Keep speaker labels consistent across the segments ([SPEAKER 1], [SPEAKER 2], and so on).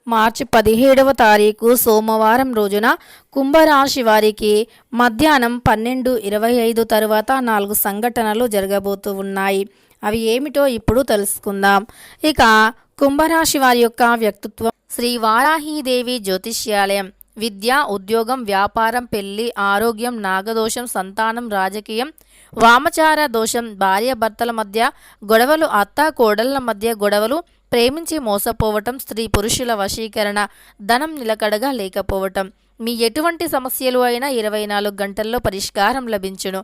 [SPEAKER 1] మార్చి 17వ తారీఖు సోమవారం రోజున కుంభరాశి వారికి మధ్యాహ్నం 12:25 తరువాత 4 సంఘటనలు జరగబోతూ ఉన్నాయి. అవి ఏమిటో ఇప్పుడు తెలుసుకుందాం. ఇక కుంభరాశి వారి యొక్క వ్యక్తిత్వం. శ్రీ వారాహీదేవి జ్యోతిష్యాలయం. విద్య, ఉద్యోగం, వ్యాపారం, పెళ్లి, ఆరోగ్యం, నాగదోషం, సంతానం, రాజకీయం, వామచార దోషం, భార్యాభర్తల మధ్య గొడవలు, అత్త కోడళ్ల మధ్య గొడవలు, ప్రేమించి మోసపోవటం, స్త్రీ పురుషుల వశీకరణ, ధనం నిలకడగా లేకపోవటం. మీ ఎటువంటి సమస్యలు అయినా 24 గంటల్లో పరిష్కారం లభించును.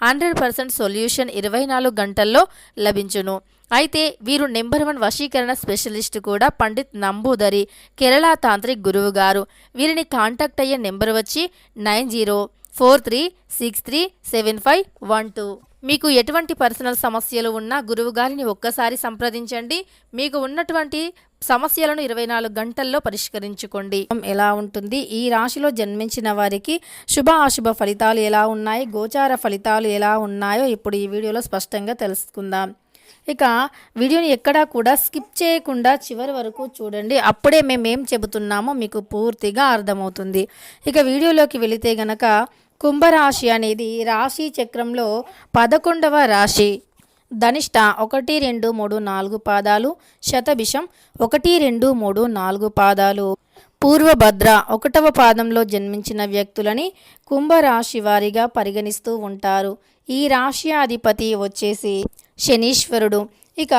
[SPEAKER 1] 100% సొల్యూషన్ 24 గంటల్లో లభించును. అయితే వీరు నెంబర్ 1 వశీకరణ స్పెషలిస్ట్ కూడా పండిత్ నంబూదరి, కేరళ తాంత్రిక్ గురువు గారు. వీరిని కాంటాక్ట్ అయ్యే నెంబర్ వచ్చి 9043637512. మీకు ఎటువంటి పర్సనల్ సమస్యలు ఉన్నా గురువు గారిని ఒక్కసారి సంప్రదించండి. మీకు ఉన్నటువంటి సమస్యలను 24 గంటల్లో పరిష్కరించుకోండి. ఎలా ఉంటుంది, ఈ రాశిలో జన్మించిన వారికి శుభ అశుభ ఫలితాలు ఎలా ఉన్నాయి, గోచార ఫలితాలు ఎలా ఉన్నాయో ఇప్పుడు ఈ వీడియోలో స్పష్టంగా తెలుసుకుందాం. ఇక వీడియోని ఎక్కడా కూడా స్కిప్ చేయకుండా చివరి వరకు చూడండి. అప్పుడే మేమేం చెబుతున్నామో మీకు పూర్తిగా అర్థమవుతుంది. ఇక వీడియోలోకి వెళితే గనక కుంభరాశి అనేది రాశి చక్రంలో 11వ రాశి. ధనిష్ట 1, 2, 3, 4 పాదాలు, శతభిషం 1, 2, 3, 4 పాదాలు, పూర్వభద్ర 1వ పాదంలో జన్మించిన వ్యక్తులని కుంభరాశి వారిగా పరిగణిస్తూ ఉంటారు. ఈ రాశి అధిపతి వచ్చేసి శనీశ్వరుడు. ఇక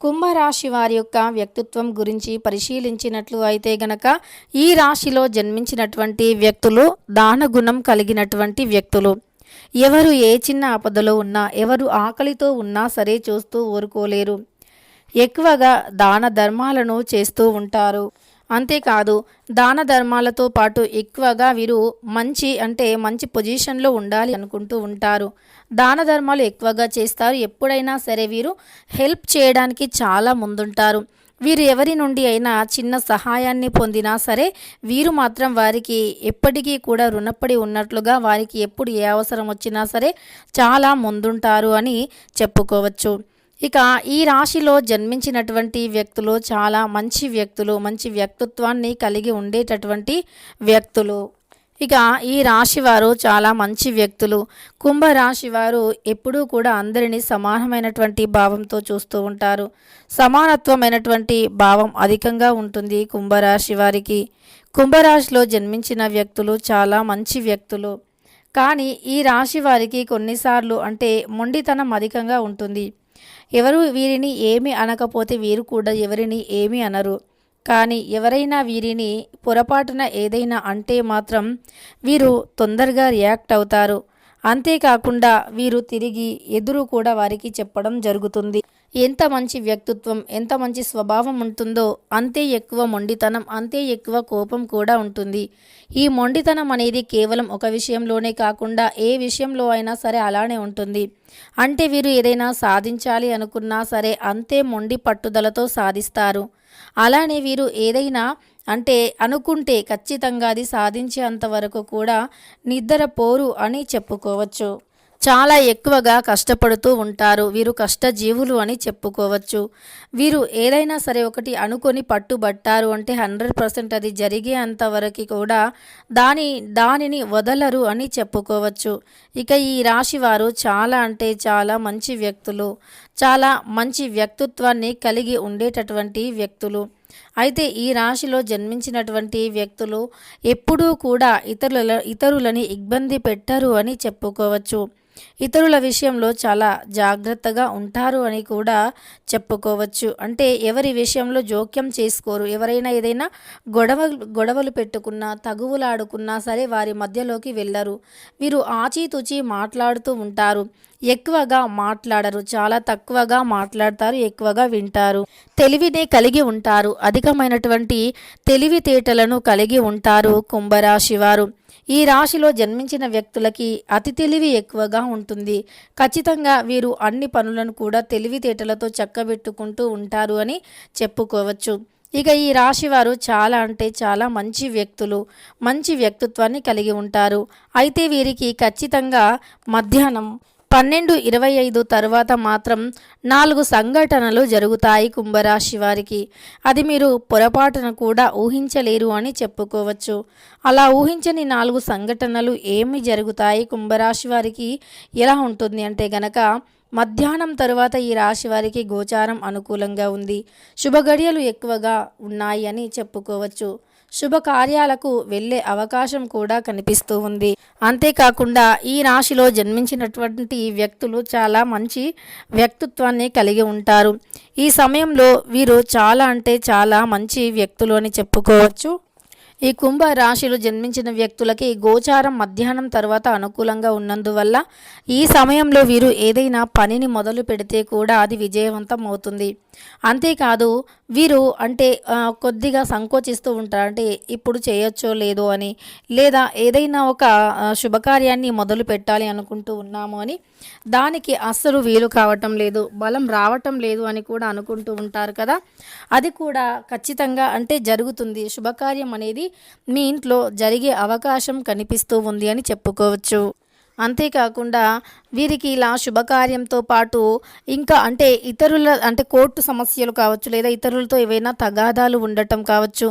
[SPEAKER 1] కుంభరాశి వారి యొక్క వ్యక్తిత్వం గురించి పరిశీలించినట్లు అయితే గనక ఈ రాశిలో జన్మించినటువంటి వ్యక్తులు దానగుణం కలిగినటువంటి వ్యక్తులు. ఎవరు ఏ చిన్న ఆపదలో ఉన్నా, ఎవరు ఆకలితో ఉన్నా సరే చూస్తూ ఊరుకోలేరు. ఎక్కువగా దాన ధర్మాలను చేస్తూ ఉంటారు. అంతేకాదు దాన ధర్మాలతో పాటు ఎక్కువగా వీరు మంచి పొజిషన్లో ఉండాలి అనుకుంటూ ఉంటారు. దాన ధర్మాలు ఎక్కువగా చేస్తారు. ఎప్పుడైనా సరే వీరు హెల్ప్ చేయడానికి చాలా ముందుంటారు. వీరు ఎవరి నుండి అయినా చిన్న సహాయాన్ని పొందినా సరే వీరు మాత్రం వారికి ఎప్పటికీ కూడా రుణపడి ఉన్నట్లుగా, వారికి ఎప్పుడు ఏ అవసరం వచ్చినా సరే చాలా ముందుంటారు అని చెప్పుకోవచ్చు. ఇక ఈ రాశిలో జన్మించినటువంటి వ్యక్తులు చాలా మంచి వ్యక్తులు, మంచి వ్యక్తిత్వాన్ని కలిగి ఉండేటటువంటి వ్యక్తులు. ఇక ఈ రాశి వారు చాలా మంచి వ్యక్తులు. కుంభరాశి వారు ఎప్పుడూ కూడా అందరినీ సమానమైనటువంటి భావంతో చూస్తూ ఉంటారు. సమానత్వమైనటువంటి భావం అధికంగా ఉంటుంది కుంభరాశి వారికి. కుంభరాశిలో జన్మించిన వ్యక్తులు చాలా మంచి వ్యక్తులు. కానీ ఈ రాశి వారికి కొన్నిసార్లు మొండితనం అధికంగా ఉంటుంది. ఎవరు వీరిని ఏమి అనకపోతే వీరు కూడా ఎవరిని ఏమీ అనరు. కానీ ఎవరైనా వీరిని పొరపాటున ఏదైనా అంటే మాత్రం వీరు తొందరగా రియాక్ట్ అవుతారు. అంతేకాకుండా వీరు తిరిగి ఎదురు కూడా వారికి చెప్పడం జరుగుతుంది. ఎంత మంచి వ్యక్తిత్వం, ఎంత మంచి స్వభావం ఉంటుందో అంతే ఎక్కువ మొండితనం, అంతే ఎక్కువ కోపం కూడా ఉంటుంది. ఈ మొండితనం అనేది కేవలం ఒక విషయంలోనే కాకుండా ఏ విషయంలో అయినా సరే అలానే ఉంటుంది. వీరు ఏదైనా సాధించాలి అనుకున్నా సరే అంతే మొండి పట్టుదలతో సాధిస్తారు. అలానే వీరు ఏదైనా అనుకుంటే ఖచ్చితంగా అది సాధించేంత వరకు కూడా నిద్రపోరు అని చెప్పుకోవచ్చు. చాలా ఎక్కువగా కష్టపడుతూ ఉంటారు. వీరు కష్టజీవులు అని చెప్పుకోవచ్చు. వీరు ఏదైనా సరే ఒకటి అనుకొని పట్టుబట్టారు 100% అది జరిగేంత వరకు కూడా దానిని వదలరు అని చెప్పుకోవచ్చు. ఇక ఈ రాశి వారు చాలా మంచి వ్యక్తులు, చాలా మంచి వ్యక్తిత్వాన్ని కలిగి ఉండేటటువంటి వ్యక్తులు. అయితే ఈ రాశిలో జన్మించినటువంటి వ్యక్తులు ఎప్పుడూ కూడా ఇతరులని ఇబ్బంది పెట్టరు అని చెప్పుకోవచ్చు. ఇతరుల విషయంలో చాలా జాగ్రత్తగా ఉంటారు అని కూడా చెప్పుకోవచ్చు. ఎవరి విషయంలో జోక్యం చేసుకోరు. ఎవరైనా ఏదైనా గొడవలు పెట్టుకున్నా, తగువులాడుకున్నా సరే వారి మధ్యలోకి వెళ్ళరు. వీరు ఆచితూచి మాట్లాడుతూ ఉంటారు. ఎక్కువగా మాట్లాడరు, చాలా తక్కువగా మాట్లాడతారు, ఎక్కువగా వింటారు. తెలివినే కలిగి ఉంటారు. అధికమైనటువంటి తెలివితేటలను కలిగి ఉంటారు కుంభరాశి వారు. ఈ రాశిలో జన్మించిన వ్యక్తులకి అతి తెలివి ఎక్కువగా ఉంటుంది. ఖచ్చితంగా వీరు అన్ని పనులను కూడా తెలివితేటలతో చక్కబెట్టుకుంటూ ఉంటారు అని చెప్పుకోవచ్చు. ఇక ఈ రాశి వారు చాలా మంచి వ్యక్తులు, మంచి వ్యక్తిత్వాన్ని కలిగి ఉంటారు. అయితే వీరికి ఖచ్చితంగా మధ్యాహ్నం 12:25 తరువాత మాత్రం 4 సంఘటనలు జరుగుతాయి కుంభరాశి వారికి. అది మీరు పొరపాటున కూడా ఊహించలేరు అని చెప్పుకోవచ్చు. అలా ఊహించని 4 సంఘటనలు ఏమి జరుగుతాయి కుంభరాశి వారికి ఎలా ఉంటుంది అంటే గనక, మధ్యాహ్నం తరువాత ఈ రాశి వారికి గోచారం అనుకూలంగా ఉంది. శుభగడియలు ఎక్కువగా ఉన్నాయి అని చెప్పుకోవచ్చు. శుభకార్యాలకు వెళ్ళే అవకాశం కూడా కనిపిస్తూ ఉంది. అంతేకాకుండా ఈ రాశిలో జన్మించినటువంటి వ్యక్తులు చాలా మంచి వ్యక్తిత్వాన్ని కలిగి ఉంటారు. ఈ సమయంలో వీరు చాలా అంటే చాలా మంచి వ్యక్తులు అని చెప్పుకోవచ్చు. ఈ కుంభ రాశిలో జన్మించిన వ్యక్తులకి గోచారం మధ్యాహ్నం తర్వాత అనుకూలంగా ఉన్నందువల్ల ఈ సమయంలో వీరు ఏదైనా పనిని మొదలు పెడితే కూడా అది విజయవంతం అవుతుంది. అంతేకాదు వీరు అంటే కొద్దిగా సంకోచిస్తూ ఉంటారు. అంటే ఇప్పుడు చేయొచ్చో లేదో అని, లేదా ఏదైనా ఒక శుభకార్యాన్ని మొదలు పెట్టాలి అనుకుంటూ ఉన్నాము అని దానికి అస్సలు వీలు కావటం లేదు, బలం రావటం లేదు అని కూడా అనుకుంటూ ఉంటారు కదా. అది కూడా ఖచ్చితంగా అంటే జరుగుతుంది. శుభకార్యం అనేది మీ ఇంట్లో జరిగే అవకాశం కనిపిస్తూ ఉంది అని చెప్పుకోవచ్చు. అంతేకాకుండా వీరికి ఇలా శుభకార్యంతో పాటు ఇంకా అంటే ఇతరుల అంటే కోర్టు సమస్యలు కావచ్చు, లేదా ఇతరులతో ఏవైనా తగాదాలు ఉండటం కావచ్చు,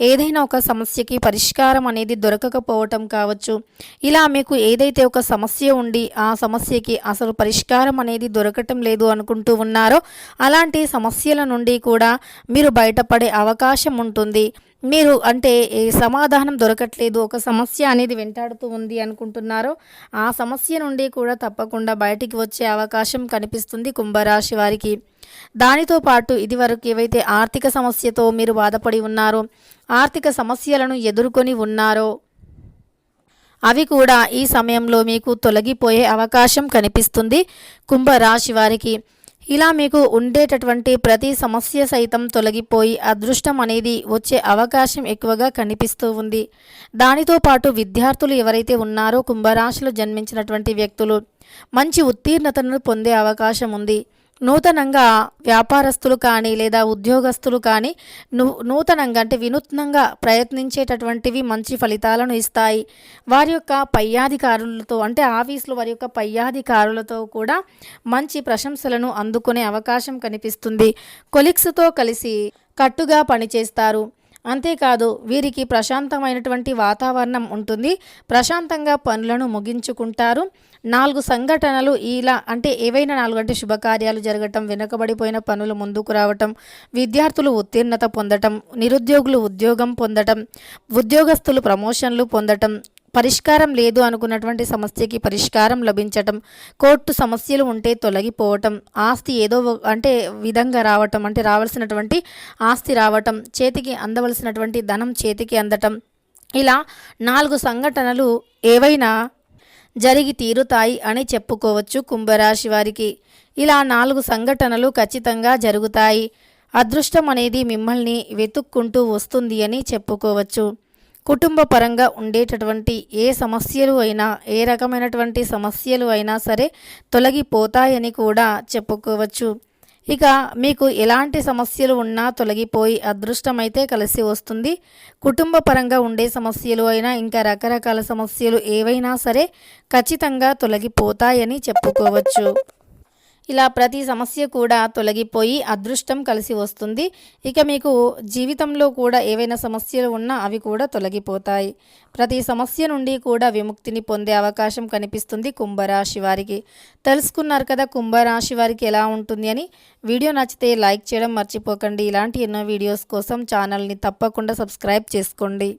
[SPEAKER 1] ఏదైనా ఒక సమస్యకి పరిష్కారం అనేది దొరకకపోవటం కావచ్చు. ఇలా మీకు ఏదైతే ఒక సమస్య ఉండి ఆ సమస్యకి అసలు పరిష్కారం అనేది దొరకటం లేదు అనుకుంటూ ఉన్నారో అలాంటి సమస్యల నుండి కూడా మీరు బయటపడే అవకాశం ఉంటుంది. మీరు అంటే సమాధానం దొరకట్లేదు, ఒక సమస్య అనేది వెంటాడుతూ ఉంది అనుకుంటున్నారో ఆ సమస్య నుండి కూడా తప్పకుండా బయటికి వచ్చే అవకాశం కనిపిస్తుంది కుంభరాశి వారికి. దానితో పాటు ఇదివరకు ఏవైతే ఆర్థిక సమస్యతో మీరు బాధపడి ఉన్నారో, ఆర్థిక సమస్యలను ఎదుర్కొని ఉన్నారో అవి కూడా ఈ సమయంలో మీకు తొలగిపోయే అవకాశం కనిపిస్తుంది కుంభరాశి వారికి. ఇలా మీకు ఉండేటటువంటి ప్రతి సమస్య సైతం తొలగిపోయి అదృష్టం అనేది వచ్చే అవకాశం ఎక్కువగా కనిపిస్తూ ఉంది. దానితో పాటు విద్యార్థులు ఎవరైతే ఉన్నారో కుంభరాశిలో జన్మించినటువంటి వ్యక్తులు మంచి ఉత్తీర్ణతను పొందే అవకాశం ఉంది. నూతనంగా వ్యాపారస్తులు కానీ లేదా ఉద్యోగస్తులు కానీ నూతనంగా అంటే వినూత్నంగా ప్రయత్నించేటటువంటివి మంచి ఫలితాలను ఇస్తాయి. వారి యొక్క పై అధికారులతో అంటే ఆఫీసులో వారి యొక్క పై అధికారులతో కూడా మంచి ప్రశంసలను అందుకునే అవకాశం కనిపిస్తుంది. కొలీగ్స్తో కలిసి కట్టుగా పనిచేస్తారు. అంతేకాదు వీరికి ప్రశాంతమైనటువంటి వాతావరణం ఉంటుంది. ప్రశాంతంగా పనులను ముగించుకుంటారు. 4 సంఘటనలు ఇలా అంటే ఏవైనా 4 అంటే శుభకార్యాలు జరగటం, వెనుకబడిపోయిన పనులు ముందుకు రావటం, విద్యార్థులు ఉత్తీర్ణత పొందటం, నిరుద్యోగులు ఉద్యోగం పొందటం, ఉద్యోగస్తులు ప్రమోషన్లు పొందటం, పరిష్కారం లేదు అనుకున్నటువంటి సమస్యకి పరిష్కారం లభించటం, కోర్టు సమస్యలు ఉంటే తొలగిపోవటం, ఆస్తి ఏదో అంటే విధంగా రావటం అంటే రావాల్సినటువంటి ఆస్తి రావటం, చేతికి అందవలసినటువంటి ధనం చేతికి అందటం, ఇలా 4 సంఘటనలు ఏవైనా జరిగి తీరుతాయి అని చెప్పుకోవచ్చు కుంభరాశి వారికి. ఇలా 4 సంఘటనలు ఖచ్చితంగా జరుగుతాయి. అదృష్టం అనేది మిమ్మల్ని వెతుక్కుంటూ వస్తుంది అని చెప్పుకోవచ్చు. కుటుంబ పరంగా ఉండేటటువంటి ఏ సమస్యలు అయినా, ఏ రకమైనటువంటి సమస్యలు అయినా సరే తొలగిపోతాయని కూడా చెప్పుకోవచ్చు. ఇక మీకు ఎలాంటి సమస్యలు ఉన్నా తొలగిపోయి అదృష్టమైతే కలిసి వస్తుంది. కుటుంబ పరంగా ఉండే సమస్యలు అయినా ఇంకా రకరకాల సమస్యలు ఏవైనా సరే ఖచ్చితంగా తొలగిపోతాయని చెప్పుకోవచ్చు. ఇలా ప్రతి సమస్య కూడా తొలగిపోయి అదృష్టం కలిసి వస్తుంది. ఇక మీకు జీవితంలో కూడా ఏవైనా సమస్యలు ఉన్నా అవి కూడా తొలగిపోతాయి. ప్రతి సమస్య నుండి కూడా విముక్తిని పొందే అవకాశం కనిపిస్తుంది కుంభరాశి వారికి. తెలుసుకున్నారు కదా కుంభరాశి వారికి ఎలా ఉంటుంది అని. వీడియో నచ్చితే లైక్ చేయడం మర్చిపోకండి. ఇలాంటి ఎన్నో వీడియోస్ కోసం ఛానల్ని తప్పకుండా సబ్స్క్రైబ్ చేసుకోండి.